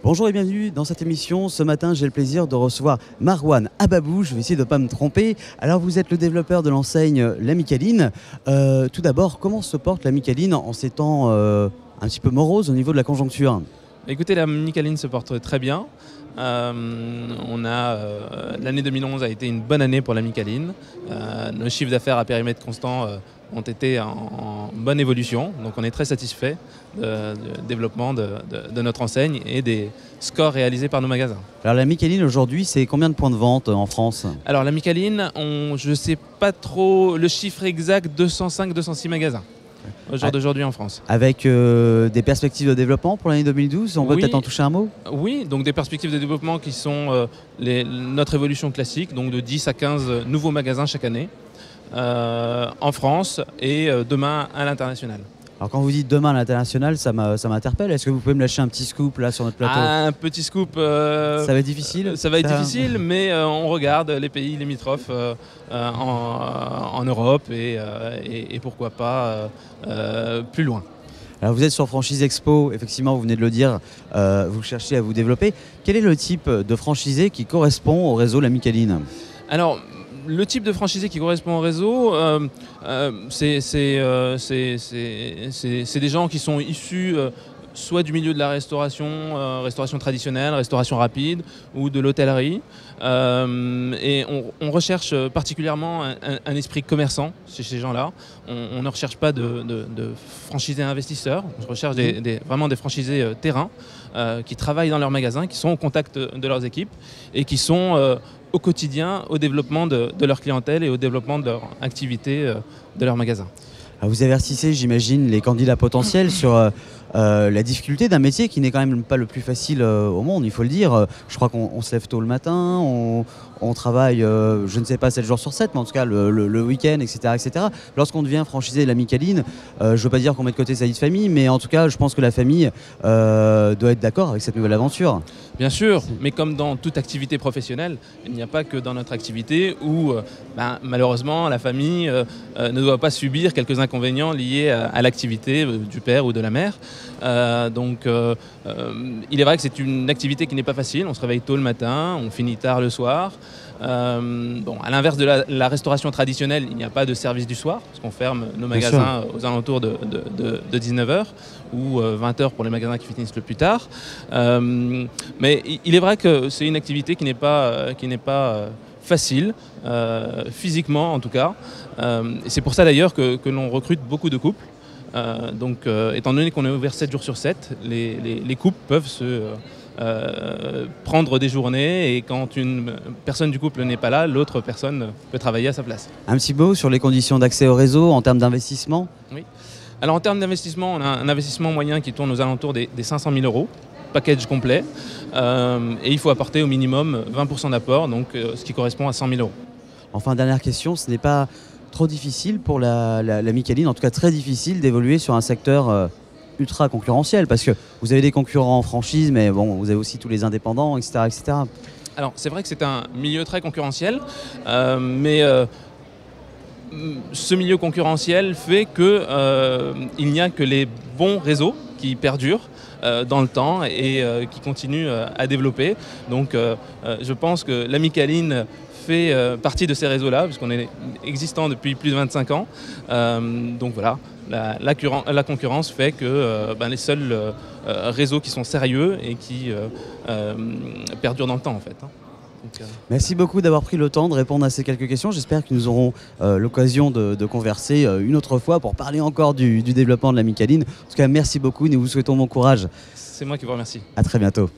Bonjour et bienvenue dans cette émission. Ce matin, j'ai le plaisir de recevoir Marwan Ababou. Je vais essayer de ne pas me tromper. Alors, vous êtes le développeur de l'enseigne La Micaline. Tout d'abord, comment se porte La Micaline en ces temps un petit peu moroses au niveau de la conjoncture? Écoutez, la Micaline se porte très bien. L'année 2011 a été une bonne année pour la Micaline. Nos chiffres d'affaires à périmètre constant ont été en bonne évolution. Donc on est très satisfait du développement de notre enseigne et des scores réalisés par nos magasins. Alors la Micaline aujourd'hui, c'est combien de points de vente en France? Alors la Micaline, je ne sais pas trop le chiffre exact, 205-206 magasins. Au jour d'aujourd'hui en France. Avec des perspectives de développement pour l'année 2012, on va peut-être en toucher un mot? Oui, donc des perspectives de développement qui sont notre évolution classique, donc de 10 à 15 nouveaux magasins chaque année en France et demain à l'international. Alors quand vous dites demain à l'international, ça m'interpelle. Est-ce que vous pouvez me lâcher un petit scoop là sur notre plateau? Un petit scoop. Ça va être difficile? Ça va être difficile, mais on regarde les pays limitrophes en Europe et pourquoi pas plus loin. Alors vous êtes sur Franchise Expo, effectivement vous venez de le dire, vous cherchez à vous développer. Quel est le type de franchisé qui correspond au réseau La Micaline? Alors, le type de franchisé qui correspond au réseau, c'est des gens qui sont issus soit du milieu de la restauration traditionnelle, restauration rapide ou de l'hôtellerie. Et on recherche particulièrement un esprit commerçant chez ces gens-là. On ne recherche pas de franchisés investisseurs, on recherche vraiment des franchisés terrain qui travaillent dans leurs magasins, qui sont au contact de leurs équipes et qui sont au quotidien au développement de leur clientèle et au développement de leur activité de leur magasin. Vous avertissez, j'imagine, les candidats potentiels sur la difficulté d'un métier qui n'est quand même pas le plus facile au monde, il faut le dire. Je crois qu'on se lève tôt le matin, on travaille, je ne sais pas, 7 jours sur 7, mais en tout cas le week-end, etc., etc. Lorsqu'on devient franchisé de La Micaline, je ne veux pas dire qu'on met de côté sa vie de famille, mais en tout cas, je pense que la famille doit être d'accord avec cette nouvelle aventure. Bien sûr, mais comme dans toute activité professionnelle, il n'y a pas que dans notre activité où malheureusement la famille ne doit pas subir quelques inconvénients liés à l'activité du père ou de la mère. Il est vrai que c'est une activité qui n'est pas facile, on se réveille tôt le matin, on finit tard le soir. À l'inverse de la restauration traditionnelle, il n'y a pas de service du soir, parce qu'on ferme nos magasins aux alentours de 19h ou 20h pour les magasins qui finissent le plus tard. Mais il est vrai que c'est une activité qui n'est pas facile, physiquement en tout cas. Et c'est pour ça d'ailleurs que l'on recrute beaucoup de couples. Étant donné qu'on est ouvert 7 jours sur 7, les couples peuvent prendre des journées et quand une personne du couple n'est pas là, l'autre personne peut travailler à sa place. Un petit mot sur les conditions d'accès au réseau en termes d'investissement? Oui. Alors en termes d'investissement, on a un investissement moyen qui tourne aux alentours des 500 000 €, package complet, et il faut apporter au minimum 20% d'apport, donc ce qui correspond à 100 000 €. Enfin, dernière question, ce n'est pas trop difficile pour la Micaline, en tout cas très difficile d'évoluer sur un secteur ultra concurrentiel, parce que vous avez des concurrents en franchise, mais bon, vous avez aussi tous les indépendants, etc., etc. Alors c'est vrai que c'est un milieu très concurrentiel, mais ce milieu concurrentiel fait qu'il n'y a que les bons réseaux qui perdurent dans le temps et qui continuent à développer. Donc je pense que la Micaline fait partie de ces réseaux-là, puisqu'on est existant depuis plus de 25 ans. Donc voilà, la concurrence fait que les seuls réseaux qui sont sérieux et qui perdurent dans le temps en fait. Merci beaucoup d'avoir pris le temps de répondre à ces quelques questions. J'espère que nous aurons l'occasion de converser une autre fois pour parler encore du développement de la Micaline. En tout cas, merci beaucoup. Nous vous souhaitons bon courage. C'est moi qui vous remercie. À très bientôt.